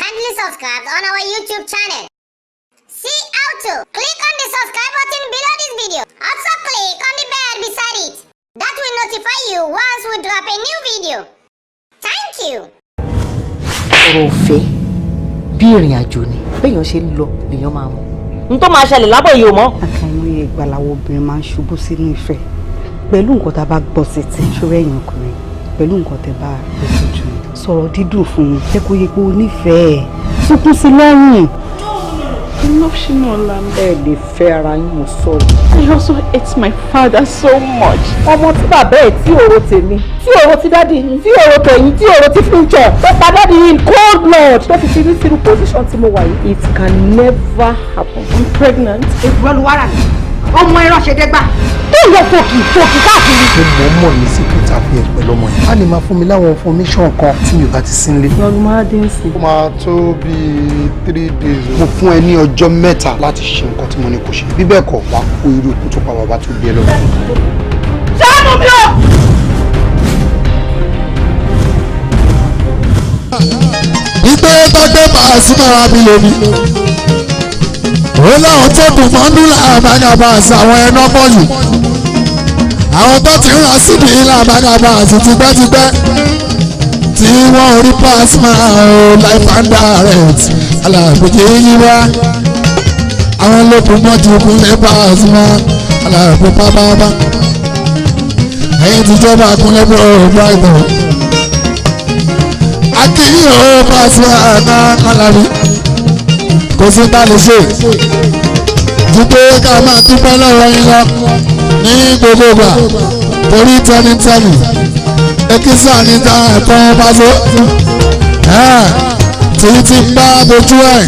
Kindly subscribe on our YouTube channel. See how to. Click on the subscribe button below this video. Also click on the bell beside it. That will notify you once we drop a new video. Thank you. ọ̀rọ̀ òfẹ́ bí ìrìn àjò ni béèyàn ṣe ń lọ lèèyàn máa mọ̀ n tó máa ṣẹlẹ̀ lábọ̀ yìí ò mọ̀. àkàìmọye ìgbà làwọn obìnrin máa ń ṣubú sínú ìfẹ́ pẹ̀lú nǹkan tá a bá gbọ́ sétí ṣòro ẹ̀yìn ọkùnrin pẹ̀lú nǹkan tẹ́ bá gbé sójú sọ̀rọ̀ dídùn fún un jẹ́ kó yẹ pé o nífẹ̀ẹ́ sunkún sí lọ́rùn. I love Shinola. ẹ lè fẹ́ ara yín mo sọ̀rọ̀. I also hate my father so much. ọmọ tí bàbá ẹ̀ tí òró tèmi tí òró ti dádì yìí tí òró tẹ̀yìn tí òró ti future tó pa dádì yìí in cold blood tó fi fi ní sínú position tí mo wà yìí. It can never happen. I'm pregnant. èkúrọ́ ló wára mi ọmọ ẹran ṣe dẹ́gbà tó yẹ fòkì káàkiri. mo mọ̀ ní secret affairs pẹ̀lú ọmọ yẹn. a lè máa fún mi láwọn information kan tí mi ò bá ti sí nílé. Lọ́dúnmáàdínsì. ó máa tó bíi 3 days. mo fún ẹ ní ọjọ́ mẹ́ta láti ṣe nǹkan tí mo ní kó ṣe. bí bẹ́ẹ̀ kọ́ wàá kó irú ikú tó pa bàbá tó bí ẹ lọ. ṣáàmù mi o. ìgbé tọ́jú Pasuma bí lómi ó láwọn tó dùn mọ́ndú làbágàbà àti àwọn ẹná bọ́ọ̀lù àwọn tó ti rán síbi làbágàbà àti tipẹ́tipẹ́ tí wọ́n rí Pasuma life and direct alábòjì yíwá àwọn olókùn mọ́jú kúnlẹ̀ Pasuma alábò pápápá ẹ̀yìn tíjọba kúnlẹ̀ bí ọ̀rọ̀ brighton akínyìn ó Pasuma náà kálárí kò sí bá lè ṣe ju pé ká máa dúpẹ́ lọ́wọ́ yín lọ ní gbogbo ìgbà torí tẹ́nitẹ́nì ekisa ní ta ẹ̀tọ́ Paso tí ti ń bá bojú ẹ̀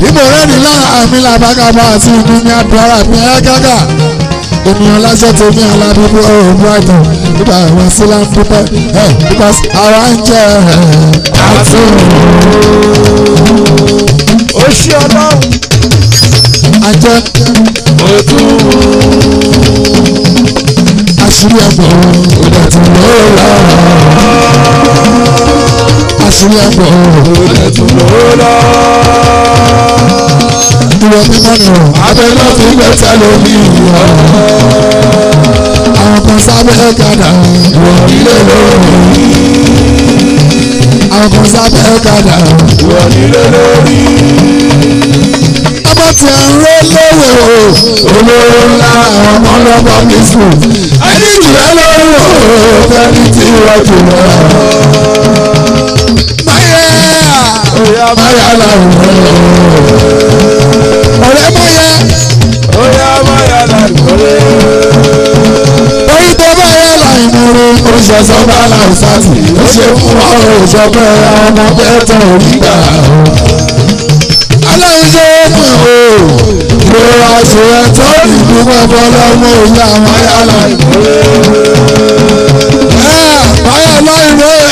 ìbò rẹ̀ ní lára mi làbágàbà àti ìlú ní àdúrà mi ẹ̀ gàgà ènìyàn lásán tó ní aládùúgbò ọ̀rọ̀ brighton nígbà àwọn sílá ń dúpẹ́ because àwa ń jẹ́ àti ó ṣí ọlọ́run ajẹ́ òtún àṣírí ẹ̀bọ̀ òdà tí lọ́ọ́ àṣírí ẹ̀bọ̀ òde tún ló lọ. ìwọ mímọ́ ni ọ̀ abẹ́lẹ́ fi gbẹ́sẹ̀ lómi ìyá àwọn kan sábẹ́ gàdà ìwọ̀n nílé lórí àwọn kan sábẹ́ gàdà ìwọ̀n nílé lórí. ọmọ tí a ń ró lówó olóró ńlá àwọn ọmọ lọ́gbọ́ mi sùn ẹni jùlọ lórí òfẹ́ni tí wọ́n jù lọ. máyà Oya máyà làwọn ọ̀rẹ́ máyà oya máyà làwọn orí tó bá yẹ láì múre oṣooṣọ́ bá làǹfààní ó ṣe fún ọ̀rọ̀ òṣọ́pẹ́ ọmọ bẹ́tẹ̀ onígbà. aláìṣe pé o ìrora ṣe ẹ̀tọ́ ìlú mọ́bọ́ lọ́mọ ìyá máyà làwọn máyà láì múre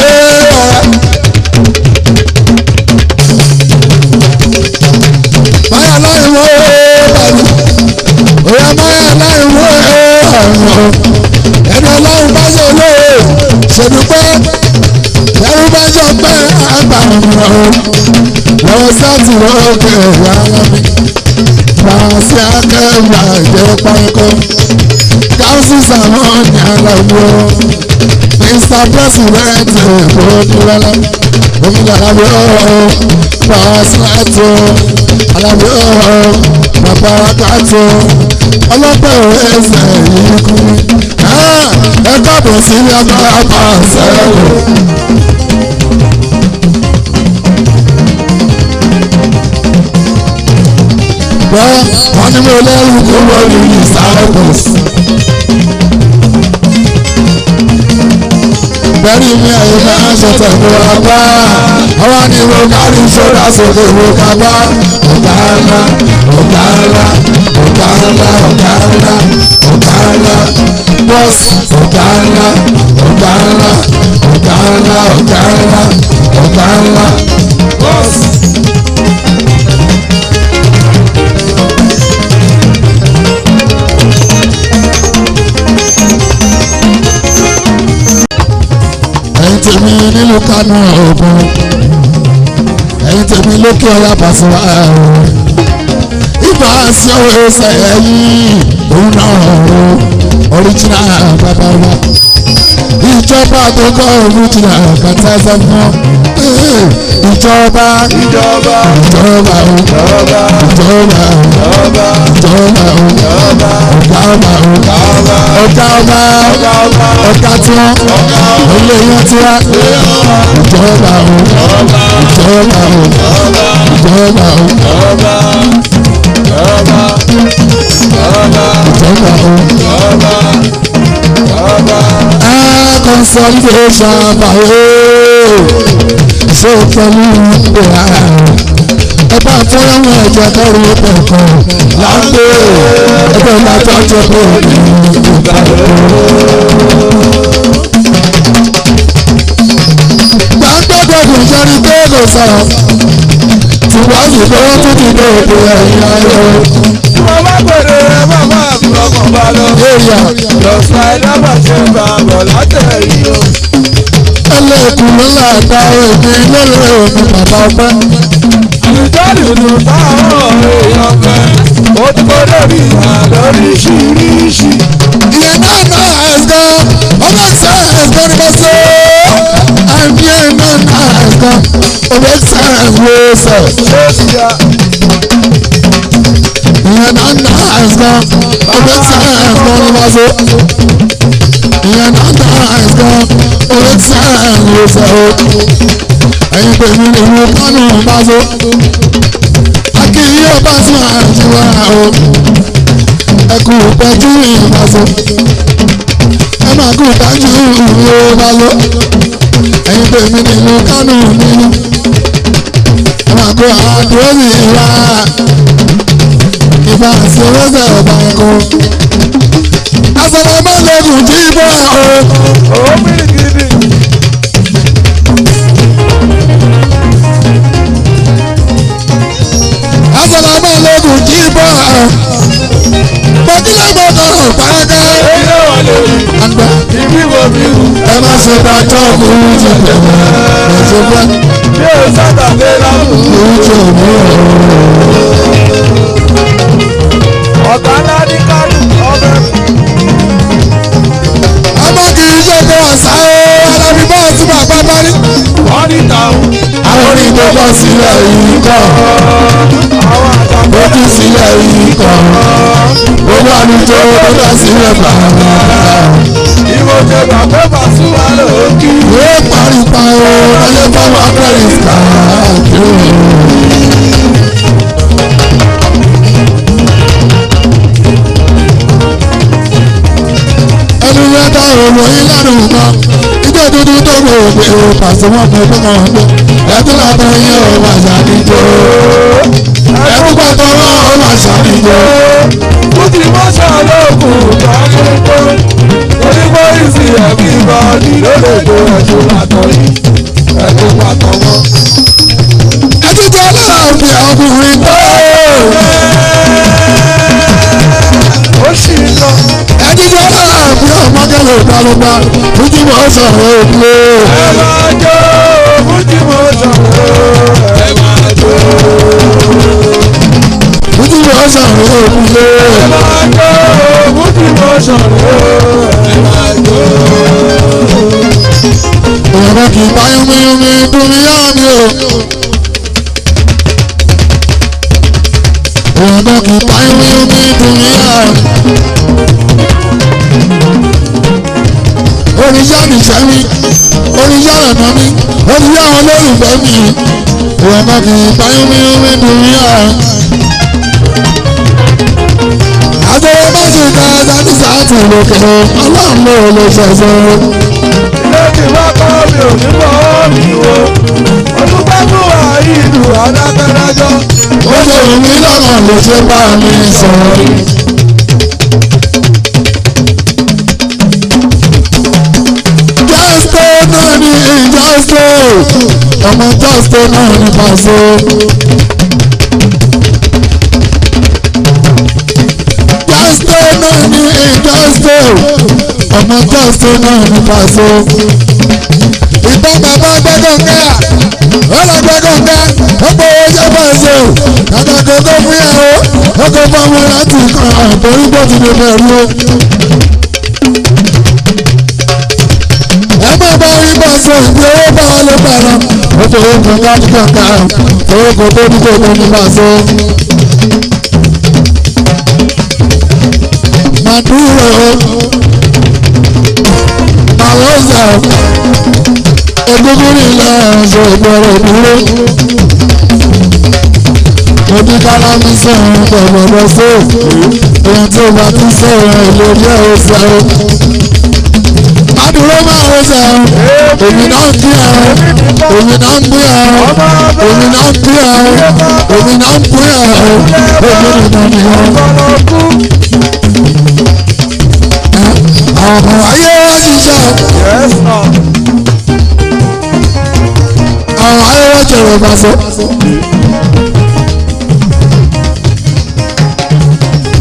máyà láì múre òyà máyà láì múre ẹni ọlọ́run bá yọ lóore ṣèdúpẹ́ ẹrú bá yọ pé àgbà lọ́wọ́ sáàtì lókè ìyá mi máa sí akẹ́gbà ìjẹ́ pánkọ́ káwùsì sàmọ́ ní aláwọ̀ Mr. President ìbòmílọ́lá omílọ́lábí ọ̀hún pàṣẹ́tò alábí ọ̀hún bàbárakàtò ọlọ́pàá ẹsẹ̀ yìí kú ẹ káàbọ̀ sí agbára pàṣẹ. wọ́n ní mo lẹ́rù kó wọ́n ní ìsáàbùs. bẹ́ẹ̀ni mi àyè máa ń ṣètò ìmúra bá àwa ni mo kárí sódà sókè mo ká bá ọ̀gá ńlá ọ̀gá ńlá ọ̀gá ńlá ọ̀gá ńlá ọ̀gá ńlá bọ́ọ̀sì ọ̀gá ńlá ọ̀gá ńlá ọ̀gá ńlá ọ̀gá ńlá ọ̀gá ńlá bọ́ọ̀sì. tèmi nílùú Kánò Ògùn ẹ̀yin tèmi lókè ọ̀yà pàṣẹ ìbá sí ọ̀rọ̀ ẹsẹ̀ ẹ̀yìn òun náà ọ̀rọ̀ original bàbá wa ìjọba tó kọ́ original kàtà ẹsẹ̀ fún ọ ìjọba ìjọba ìjọba ìjọba ìjọba ìjọba ìjọba ọ̀gá ọba ọ̀gá tí wọ́n ilé yẹn tí wá ìjọba ìjọba ìjọba consolidation báwo ṣé pẹ̀lú ìgbéra ẹ bá fọyọ́mọ ẹ̀jẹ̀ kẹrù pẹ̀kọ́ láńgbé ẹgbẹ́ lájọ́ jẹ́ pé ìgbà gbàgbọ́dọ̀ jẹ́rí pé kò sọ̀rọ̀ tí wọ́n sì fọwọ́ tó ti dé òde ẹ̀yìn ayé. tí wọ́n bá gbèrè ẹ má máa fi ọkàn bá lọ. lọ́sà ẹ̀dá bá ṣe ń bá bọ̀ látẹ̀rí o. ẹlẹ́kùn ló láta èmi lórí omi bàbá ọpẹ́. àlùjáde ló táwọn èèyàn fẹ́. ó ti kọ́ lórí ìhà lóríṣiríṣi. ìyẹn náà náà ẹ̀sán ọmọ ẹ̀sán ẹ̀sán ni mo sọ. àmì ẹ̀ náà náà ẹ̀sán ọmọ ẹ̀sán ẹ̀wọ̀ sọ. ṣé ó ti yá. ìyẹn náà náà ẹ̀sán ọmọ ẹ̀sán ẹ̀sán ni mo sọ. ìyẹn náà náà ẹ̀sán ọmọ ẹ̀sán ẹ̀wọ̀ sọ. ẹ̀yin tèmi ni mo kánú bá so. akínyí ọba tún àjùwà o. ẹkú pẹ̀jú ìbá so. ẹ máa kú tájú ìwé bá lọ. ẹ̀yin tèmi ni mo kánú nínú. ẹ máa kú àdúró sí ìwà. ìbá sí owóṣẹ̀ ọba ẹ̀kọ́. asọ̀rọ̀ mọ́lẹ́kùn jí bọ́ o. ó bìrì gidi. asọ̀rọ̀ mọ́lẹ́kùn jí bọ́ o. mọ̀kílẹ̀ gbọ́dọ̀ pàákà. ilé wà lórí. àgbà ibi wo mi wù. ẹ má ṣe dájọ́ fún ìjọba ẹ̀ṣẹ̀ fún bí o sábà lé láwùjọ. ìjọba ọ̀gá ńlá ní kánú ọbẹ̀. ọmọ kì í ṣe pé ọ̀sá o alábí bọ́ọ̀sì bàbá bá rí. wọ́n ní tàwọn. àwọn onígbò bọ́ sílẹ̀ yìí kọ́ àwọn àtàkùn. ojú sílẹ̀ yìí kọ́ owó àlùjọ tó dá sílẹ̀ bàbá. ìwọ jẹ bàbá Pasuma lókì. ìwé paripa o ọlẹ́ fọwọ́ akẹ́rì káàkiri. ẹni yẹn dá òwò yín lẹ́nu kan ìjọ dúdú tó gbé ògbé o pàṣẹ wọn fún ọgbọ́n wọn gbé ẹtún látọ̀ yín o máa ṣàdíjọ́ ẹtún pàtó wọn o máa ṣàdíjọ́. kùtì mọ́ṣá lóògùn ìgbàlódé. onígbó ìsì ẹ̀mí bọ́ọ̀dì ló lè gbé ẹ̀tún látọ̀ yìí. ẹ̀tún pàtó wọn. ẹtún jẹ́ láàbì ọkùnrin tó. ó sì ń lọ. ẹtún jẹ́ láàbì ọmọkẹ́lẹ̀ ìdálọ́gbà kùtì mọ́ṣá òkú. ẹ máa jó kùtì mọ́ṣá ẹ máa jó. kùtì mọ́ṣá òkú. ẹ máa jó kùtì mọ́ṣá ẹ máa jó. ìyàbọ̀ kì í bá yúnmíyúnmí dúnmí yá mi o. ìyàbọ̀ kì í bá yúnmíyúnmí dúnmí yá. oníṣẹ́ nìṣẹ́ mi oníṣẹ́ ọ̀nà mi oníṣẹ́ àwọn olólùfẹ́ mi. ìyàbọ̀ kì í bá yúnmíyúnmí dúnmí yá. àtẹ̀wé bá ṣe ká dání sáàtì lókè ọlọ́run ló lè ṣẹ̀ṣẹ̀. ilé tí wọ́n kọ́ mi ò ní bọ́ mi wo. ọdún bá fún wa ìlú adákẹ́dájọ́. ó ṣe wù mí lọ́nà ló ṣe bá mi sọ̀rọ̀. jọ́sítò náà ní ìjọ́sítò ọmọ jọ́sítò náà ní pàṣẹ. jọ́sítò náà ní ìjọ́sítò ọmọ jọ́sítò náà ní pàṣẹ. ìtàn bàbá gbẹ́dọ̀ kẹ́yà ọlọ́gbẹ́ kọ̀ọ̀kan ọgbẹ́ owó jẹ́ báyìí o kàkà kókó fún yàwó ọkọ̀ fọmọ láti kàn àtọ́rí bó ti lè bẹ̀rù o. ẹ má bá rí bá sọ ìgbé owó bá wà ló bára ó fowó kan láti kọ̀ọ̀kan owó kan tó ní kòkó ní bá sọ. Maduro Maloza egungun nílẹ̀ ọ̀sẹ̀ ìgbọ̀rọ̀ dúró ojú kálámù sọ̀rọ̀ pẹ̀lú sí ohun tí ó bá tún sọ̀rọ̀ ìlú ilé ọ̀sẹ̀ o. Maduro máa ń sọ èmi náà ń bí ẹ èmi náà ń bí ẹ èmi náà ń bí ẹ èmi náà ń bí ẹ èmi nìkan nìyẹn. Àwọn ayé wá ṣiṣẹ́ àwọn ayé wá jẹ̀rọ ìbáṣọ.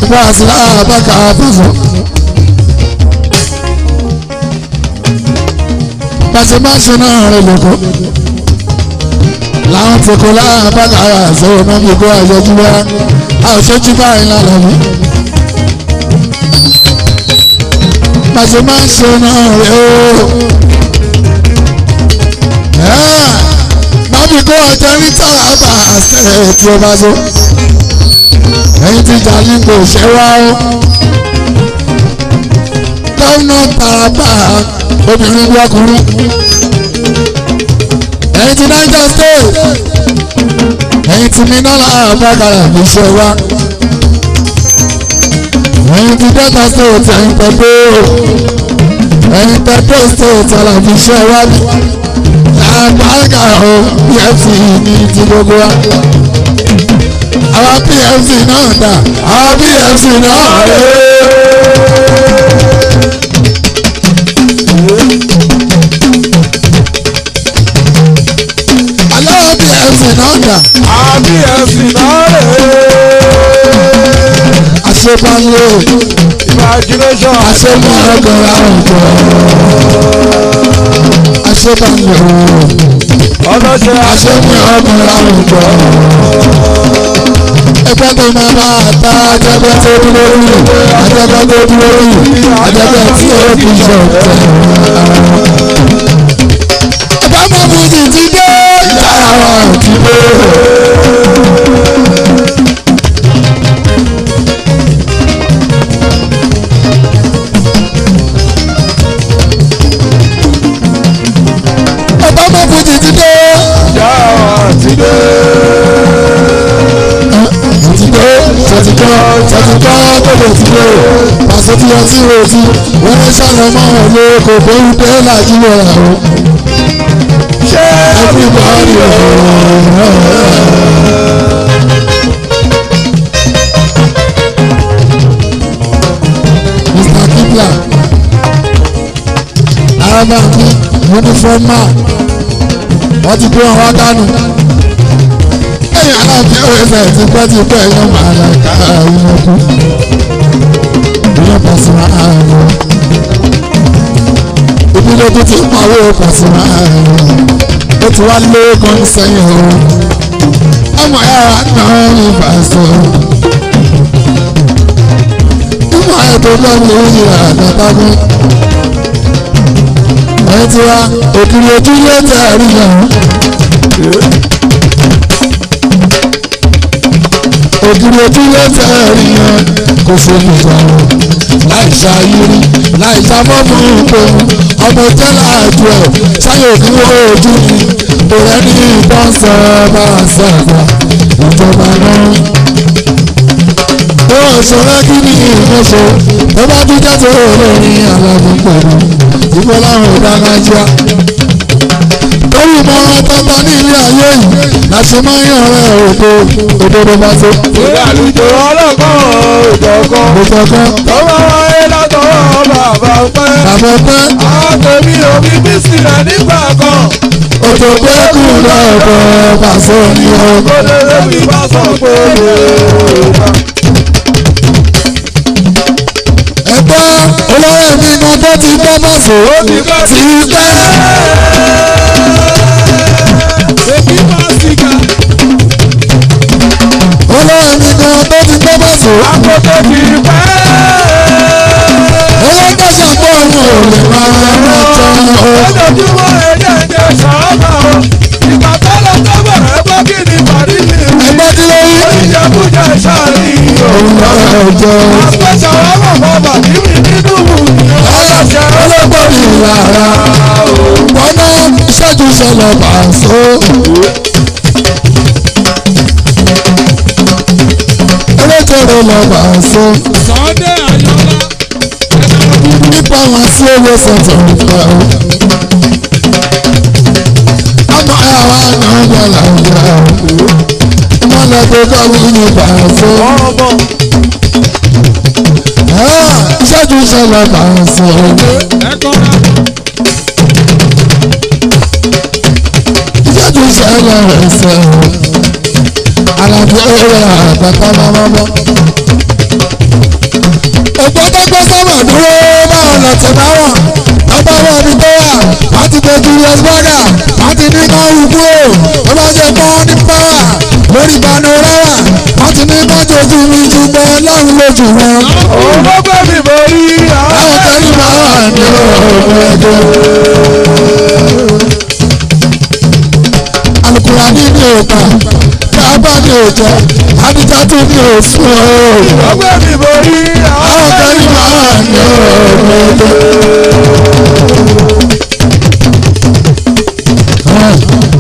Ìgbà àti àbáka àbáṣọ. Bàṣẹ máa ṣe náà rẹ̀ lóko. Láwọn ti kó láàbáka àṣẹ ọ̀nà gbogbo àjọjú wá. A ò ṣojú báyìí lálẹ́ mi. Bàṣẹ máa ń ṣe náà rẹ̀ o. Bábí kó ọjọ́ ní Taraba State tí ó bá so. Ẹ̀yin ti Jalingo ṣe wá o. Gómìnà Taraba obìnrin bí ọkùnrin. Ẹ̀yin ti Niger State. Ẹ̀yin ti Minala Abagara bí ṣe wá. Ẹ̀yin ti Delta State ẹ̀yin Pedo. Ẹ̀yin Pedo State Alábí ṣe wá ní. Àgbàgà o PFC ní ti gbogbo wa. Àwọn PFC náà dà àwọn PFC náà rè aláwọ̀ PFC náà dà àwọn PFC náà rè àṣepalẹ̀ imagination àṣemọ̀ ọgọ́rọ̀ àwùjọ àṣepalẹ̀ ọlọ́ṣẹ́ àṣemọ̀ ọgọ́rọ̀ àwùjọ ẹgbẹ́ tó máa bá ta àjẹgbẹ́ tó dúró rí àjẹgbẹ́ tó dúró rí àjẹgbẹ́ tí ó fi jọ tẹ̀. Àbámọ̀ fújì ti dé ìyára wa ti dé. Àbámọ̀ fújì ti dé ìyára wa ti dé. Sọ̀tìkọ́ gbọ́dọ̀ ti dé pàṣẹ tí wọ́n ti retí wọ́n ní sàlọ́mọ́ ọ̀lẹ́ kò bóyú dé lájú ọ̀rọ̀ o. Ṣé everybody Mr. Kibla arábàbí uniform man wọ́n ti gbé wọn wá dánù. Ẹ̀yìn aláàbí ọ̀rẹ́sẹ̀ ti pẹ́ ẹ̀yàn máa ra ká àwọn ọkọ. Ìyẹn Pasuma ààrùn. Ìbílẹ̀ tó ti pàwé Pasuma ààrùn. Ó ti wá lóògùn sẹ́yìn o. Ọmọ yàrá náà ń bá sọ. Ìmọ̀ ẹ̀ tó lọ́wọ́ ìyá àgbàdàgbọ́. Ẹ̀yìn tí wá òkìrì ojú ló tẹ̀ rí yàn. Ògiri ojú ló tẹ̀ rí yan kò sómi ìjọba láì ṣàyírí láì ṣàmọ́mú ìpòhùn ọmọ tẹ́lá àjò ẹ̀ sáyò ní ojú ni òrẹ́ ní ìbọn sọ bá a sọ̀gbà ìjọba náà. Ó ṣọlá kí ni ìmọ̀ṣọ́ tó bá tún jáde olórin alábí pẹ̀lú ìbọn láwọn ìdánájá. Lórí mọ tọ́tọ́ ní ilé ayé yìí láti máa ń yàn rẹ̀ òdodo bá tó. ìrìn àlùjọ ọlọ́kàn ìjọ̀kan Ìjọ̀kan tó bá wáyé látọwọ́ bàbá pẹ́. bàbá pẹ́ àtẹ̀mí òbí bí sílẹ̀ nígbà kan. òtò pé kù lọ́ọ̀dọ̀ pàṣẹ ní ọgbọ́n. kó lè lóbi bá sọ pé òòrùn. Ẹgbẹ́ olóyè mi kan tó ti gbọ́ bọ̀sọ̀ ó ti bá ti pẹ́. ẹni kan tó ti gbọ́ bá sọ. Àkókò ti pẹ́. Ọlọ́gbọ́n ṣàpọ̀ ọ̀hún ò lè máa rántọ́. Ojoojúmọ́ ẹ̀jẹ̀ ń jẹ sọ́ọ́mà o. Ìgbà tọ́lọ̀ tó bẹ̀rẹ̀ gbọ́ kí ni bàrí mi. Ẹgbẹ́ kí ló rí? Ìjẹkújẹ sáàrí Òun náà jọ. àpẹṣẹ ọmọ bàbá kí mi nínú mu. Ọlọ́ṣẹ Ọlọ́gbọ́n mi rárá. Wọ́n ná ìṣẹ́jú ṣẹlẹ̀ pàṣẹ. Eléjọ́rọ̀ lọ pàṣẹ. Sunday Ayọ̀lá. Nípa wọn sí owó sọ̀tọ̀ nípa o. Ọmọ àwa náà gbà láwùjọ o. Ìmọ̀lẹ̀ tó kọ́wé ní pàṣẹ. Ìṣẹ́jú ṣẹlẹ̀ pàṣẹ. Ìṣẹ́jú ṣẹlẹ̀ rẹ̀ ṣẹ̀. Àlàbí ọ̀rẹ́ àgbàtà máa bọ́. Ògbódógbó sábà dúró máa lọ tẹ̀ bá wà. Ọba wọn ni tó wà. Wọ́n ti gbé Julius Berger. Wọ́n ti ní kán wù kúrò. Ó bá jẹ́ kán ní pàwà. Lórí panorama. Wọ́n ti ní kán jojú mi ṣùgbọ́n Ọlọ́run lójú wọn. Òun ló gbé mi borí. Àwọn tẹ́lẹ̀ máa wà ní ọ̀rọ̀ ẹ̀jẹ̀. Alukura ní ní òkà. Kábà ní òjò. Adijá tún ní òsùn ooo. Ló gbé mi borí. Àwọn tẹ́lẹ̀ máa wà ní ọ̀rọ̀ ẹ̀jẹ̀.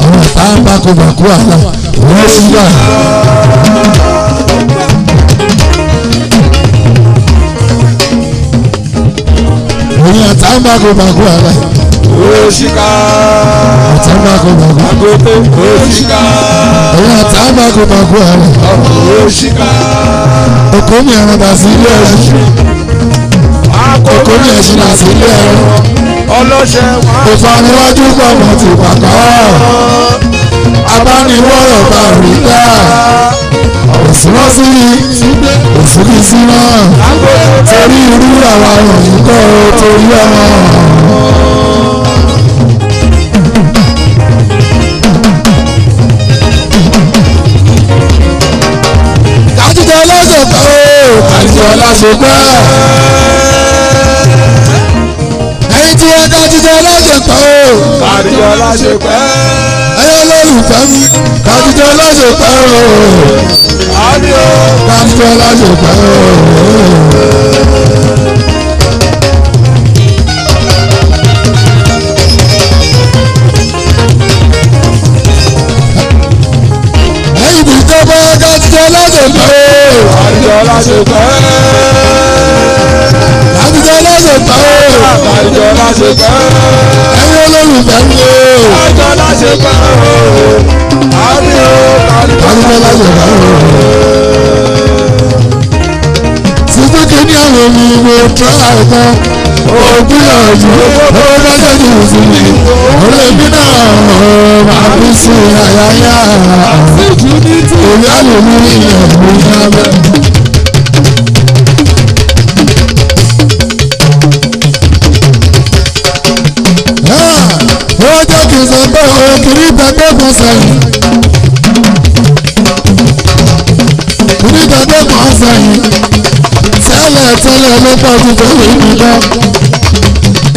Àwọn ọ̀tá ń bá kóbàkú àlọ́. Wọ́n sì wà. Òyìn ọ̀tá ń bá kóbàkú àlọ́. Òṣìkà. Ọ̀tá ń bá kóbàkú. Agogo. Òṣìkà. Òyìn ọ̀tá ń bá kóbàkú àlọ́. Òṣìkà. Oko mi ẹran bá sí ilé ẹran. Oko mi ẹṣin bá sí ilé ẹran. Ọlọ́ṣẹ́ wá. Ìfaniwájú pọ̀mọ̀ ti pàkọ́. Abániwọ̀rọ̀ bá rí dá. Òsínwọ́n sí òsínwọ́n sí náà. Torí irú àwa wọ̀nyí kọ́ torí ọmọ. Kájíjọ lásòkò kájíjọ lásòkò. Ẹyin tí wọ́n kájíjọ lásòkò. Kájíjọ lásòkò. Ẹyẹ olólùfẹ́ mi kájíjọ lásòkò. Àdìo. Kájíjọ lásòkò. Ẹyin tí tó bá kájíjọ lásòkò. Kájíjọ lásòkò. Kájíjọ lásòkò. Kájíjọ lásòkò. Ẹyẹ olólùfẹ́ mi o. Kájíjọ lásòkò. Àdìo. Kájíjọ lásòkò. Sísúkì ní àwọn mi mo tọ́ àìkan. Ògbìyànjú ó dájọ́ ní ìsinmi. Olèmí náà máa fi sí àyàyà. Èmi á lè mú ìyẹn mú yábẹ́. Ó jẹ́ kí n sọ pé òkìrí tẹ́gbẹ́kùn sẹ́yìn. Kìrí tẹ́gbẹ́kùn sẹ́yìn. Tẹ́lẹ̀ tẹ́lẹ̀ ló pọ̀ ju fẹ́lẹ̀ nìkan.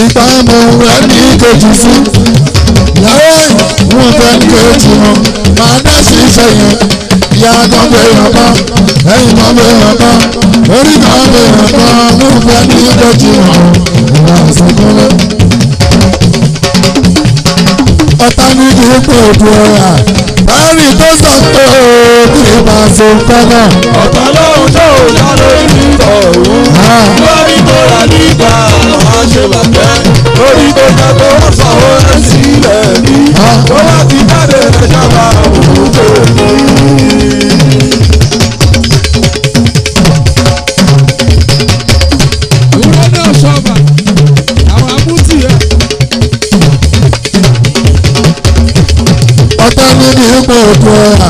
Ìgbà ẹ̀mọ̀ rẹ̀ ní ìkejì sí. Ìyàwó ìwọ̀n fẹ́ ní kejì wọn. Màá dá sí iṣẹ́ yẹn. Ìyá kan bẹ̀rẹ̀ kan. Ẹ̀yìn kan bẹ̀rẹ̀ kan. Orí kan bẹ̀rẹ̀ kan. Mo fẹ́ ní ìkejì wọn. Ìwà ìsìnkúnlẹ̀. Ọ̀tá ní kí n pè ojú ọ̀yà. Báyìí tó sọ pé kí n máa so kọ́nà. Ọ̀tá lóhùn tó yá lórí ìtọ̀hún. Lórí tó rà nígbà máa ṣe bàtẹ́. Lórí tó jẹ́ tó wọ́n sanwó rẹ̀ sílẹ̀ ní. Tó bá ti jáde ẹja máa wù ú tèmi. Ìwé náà ṣọba, àwọn amútì ẹ̀. Ọ̀tá ní kí n pè ojú ọ̀yà.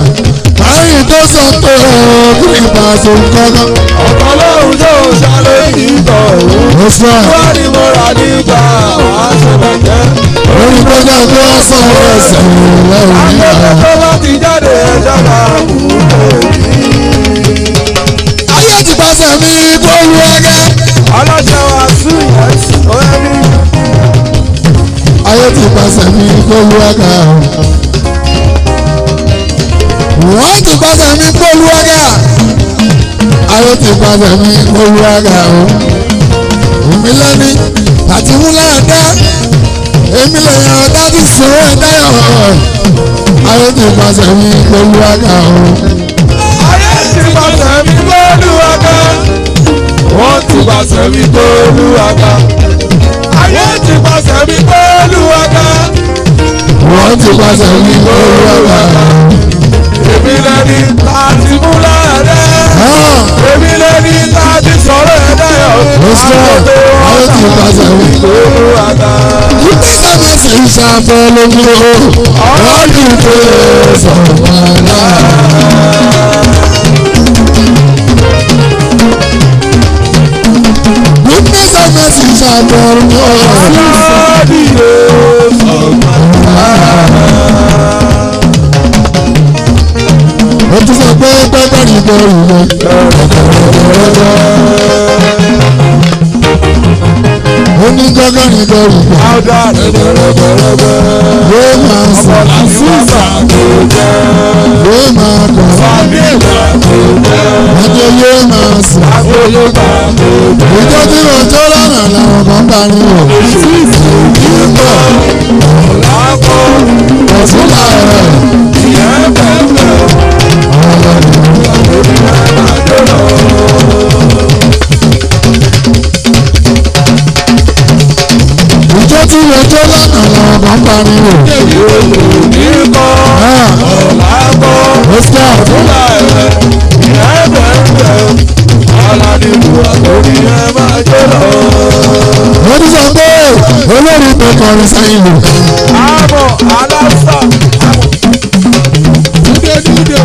Báyìí tó sọ pé kí n máa so kọ́nà. Ọ̀tá lóhùn tó yá lórí ìtọ̀hún. Lórí mo rà nígbà máa ṣe bàtẹ́. Orí tó jẹ́ pé wọ́n sanwó ẹsẹ̀ lẹ́wọ̀n nígbà. Akẹ́kọ̀ọ́ tó bá ti jáde ẹja máa wù ú tèmi. ti pàṣẹ mi gbólúwàgà. Wọ́n ti pàṣẹ mi gbólúwàgà. Ayé ti pàṣẹ mi gbólúwàgà o. Èmi lẹ́ni àti múlá ẹ̀dá. Èmi lè yan ọ̀dá tí sòrò ẹ̀dá yọ̀. Ayé ti pàṣẹ mi gbólúwàgà o. Ayé ti pàṣẹ mi gbólúwàgà. Wọ́n ti pàṣẹ mi gbólúwàgà. Ayé ti pàṣẹ mi gbólúwàgà. Wọ́n ti pàṣẹ mi gbólúwàgà. Èmi lẹ́ni láti mú láàrẹ́. Èmi lẹ́ni láti sọ̀rọ̀ ẹ̀dá yọ̀. Ayé ti pàṣẹ mi gbólúwàgà. Ìgbésẹ̀ mi sì ń ṣàfẹ́ lójú o. Ọdún tó sọ̀rọ̀ náà. Ìgbésẹ̀ mi sì ń ṣàfẹ́ lójú o. Ọdún tó sọ̀rọ̀ náà. Ó tún sọ pé pẹ́pẹ́ ní bọ́ọ̀lù lọ. Ó ní gángan ní bọ́ọ̀lù lọ. Àwùjọ rẹ̀bẹ̀rẹ̀bẹ̀rẹ̀bẹ̀. Yóò máa sọ. Àṣìṣà tó jẹ́. Yóò máa kọ̀. Fàbí ìgbà tó jẹ́. Ẹjọ́ yóò máa sọ. Àgbóyè gbà tó jẹ́. Ìjọ tí wọ́n tó lọ́nà làwọn kan bá ní wò. Ìgbà làbọ̀. Ọ̀tún làárẹ̀. Ìyẹn bẹ̀rẹ̀. Àgbóyè máa dé lọ. Ìjọ tí wọ́n tó lọ́nà làwọn kan bá ní wò. Ìkọ̀ làbọ̀. Ọ̀túnlá ẹ̀rẹ̀. Ìyẹn bẹ̀rẹ̀. Aládìmú àgbóyè máa dé lọ. Wọ́n ti sọ pé olórí tó kọrin sẹ́yìn lò. Àmọ̀ aláṣà. Dúdé.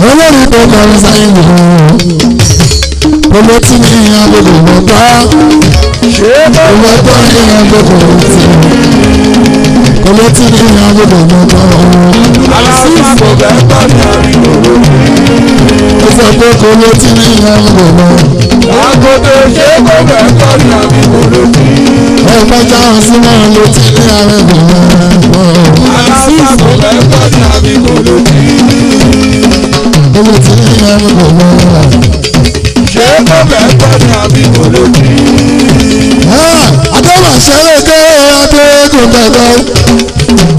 Olórí tó kọrin sẹ́yìn lò. Olótí ní agbègbè mọ́tọ́. Ṣé Olótọ́ ní agbègbè tí. Olótí ní agbègbè mọ́tọ́. aláṣà kò bẹ́ẹ̀ bá ní àríwó? Ó sọ pé olótí ní agbègbè mọ́. Àgọ́dẹ ṣé kò bẹ́ẹ̀ bá ní àríwó lójú? Ẹgbẹ́ jáwọn símọ́ olótí ní agbègbè mọ́. Aláṣà kò bẹ́ẹ̀ bá ní àríwó lójú? Olótí ní agbègbè mọ́. Ṣé kò bẹ́ẹ̀ bá ní àríwó lójú? Adéwà ṣẹlẹ̀ dé Adégun gẹ́gẹ́.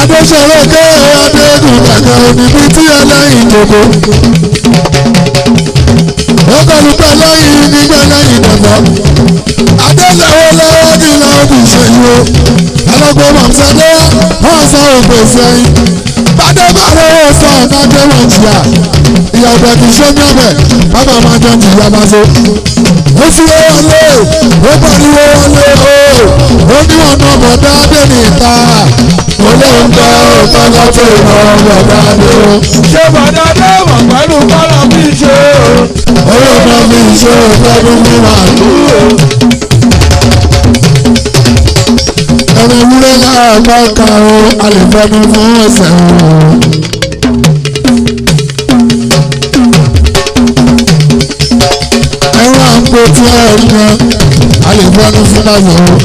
Adéṣẹlẹ̀ dé Adégun gẹ́gẹ́ níbi tí ẹlẹ́yìn gbogbo. Ó kọlu pẹ́ lẹ́yìn nígbà lẹ́yìn dẹ̀fọ́. Adéṣẹwọ́ lọ́wọ́ ní lọ́ọ̀dù ìṣẹ́yìn o. Ẹlọ́gbọ́n mọ̀ọ́sẹ́dé wọ́n sọ ògbè sẹ́yìn. Bàdébàrò ó sọ ọ̀nà Adéwọ̀n jìyà. Ìyá ọ̀bẹ kì í ṣe ní ọbẹ̀. Bàbá máa jẹun jìyà máa so. Ó fi owó wọlé, ó pariwo wọlé o. Ó ní ọ̀nà bọ̀dá dé ní ìta. Olóńgbò tọ́lá tó ìran bọ̀dá dé o. Ṣé bàdá dé mọ̀ pẹ̀lú bọ́lá bí ṣe o? Olóńgbò mi ṣe ìfẹ́dún mi máa lù ú. Ẹ̀rọ ìwúrẹ́ náà gbọ́ kan o, a lè fẹ́nu fún ẹsẹ̀ o. Ẹ̀rọ àpò tí ẹ rí yan, a lè fẹ́nu fún láyọ̀ o.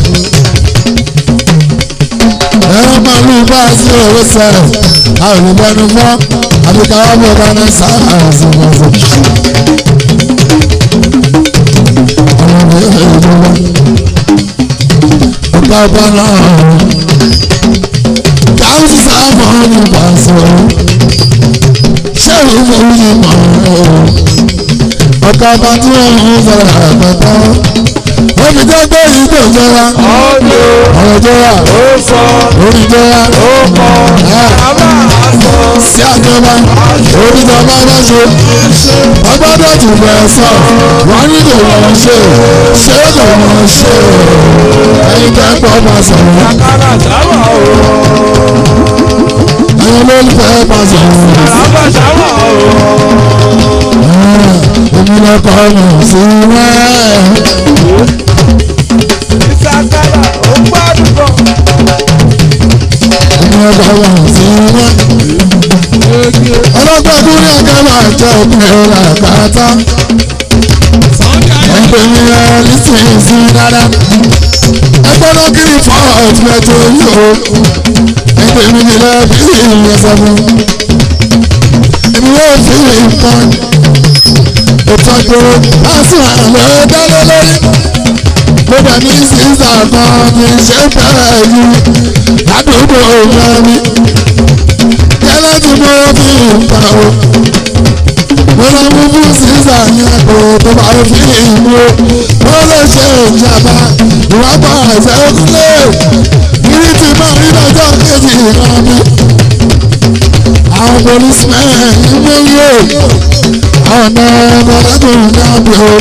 Ẹ̀rọ màálù bá a sí òwe sẹ́ẹ̀, a ò lè fẹ́nu fún àbíká wà bọ̀ bá náà sáà àìsàn ọ̀sẹ̀. Ọ̀rọ̀ mi ò lè lọ́wọ́. Bàbá náà káwọn sábà ní pàṣẹ ṣé ìwé yìí mọ̀ ọ́ ọ̀gá bá tí wọ́n ń sọ̀rọ̀ àgbàtà omi tó gbé yìí tó jọra ọ̀rọ̀ jọra orí jọra sí àjọba oníjọba bá ṣe ọgbọ́dọ̀ tún bẹ̀ sọ wọ́n ní kò wọ́n ṣe ṣé kò wọ́n ṣe ẹ̀yin tẹ́ ń pọ̀ máa sọ̀rọ̀ ẹ̀yin olólùfẹ́ máa sọ̀rọ̀ èmi lọ́kọ̀ ọ̀nà sí wẹ́ẹ̀. ọgbà wà sí wọn. ọlọ́gbọ́n tó ní ọjọ́ máa jẹ́ òpin ẹ̀rọ àkàtà. ẹgbẹ́ mi rẹ̀ lísìn sí dáadáa. ẹgbẹ́ náà kí ni fọ́ọ̀tì mẹ́tò yìí o. ẹgbẹ́ mi nílẹ̀ bí ìyẹn sọ fún. èmi yóò fi ìmọ̀ ìtọ́jú lásìkò àlọ́ dálé lórí. mo bẹ̀ ní sísà kan ní ṣe bẹ́ẹ̀ yìí ládùúgbò ìyá mi. yálà tí mo fi ìgbà o. mo lọ mú fún sísà yẹn kó tó bá fi ìlú o. mo lè ṣe ìjàmbá ìwà pa àṣẹ òkúlé. kiri ti máa rí lọ́jọ́ kejì ìran mi. àwọn policemen ń mú yé ọ̀nà ọmọdékùnrin náà bí o.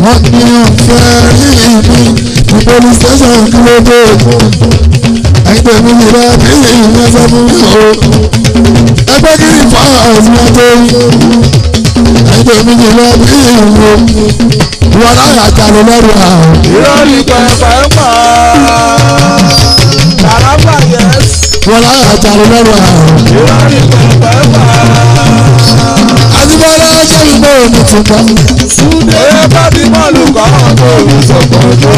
wọ́n ní ọ̀fẹ́ rí mi ní police station kílódé. ẹgbẹ́ mi ní bá bí ìyẹn sọ fún mi o. ẹgbẹ́ kí ni fọ́ọ̀sì wọn tó yí. ẹgbẹ́ mi ní bá bí ìyẹn wọn láyà jalè lẹ́rù àwọn. ìrọ̀lì pẹ̀pẹ̀ pa tàràbà yẹs. wọn láyà jalè lẹ́rù àwọn. ìrọ̀lì pẹ̀pẹ̀ pa. àtibọ́lá jẹ́ ìgbọ́ òní tuntun. Súdé bá ti mọ́lù kọ́ ọ̀tọ̀ òun sọ̀kọ̀ ọjọ́.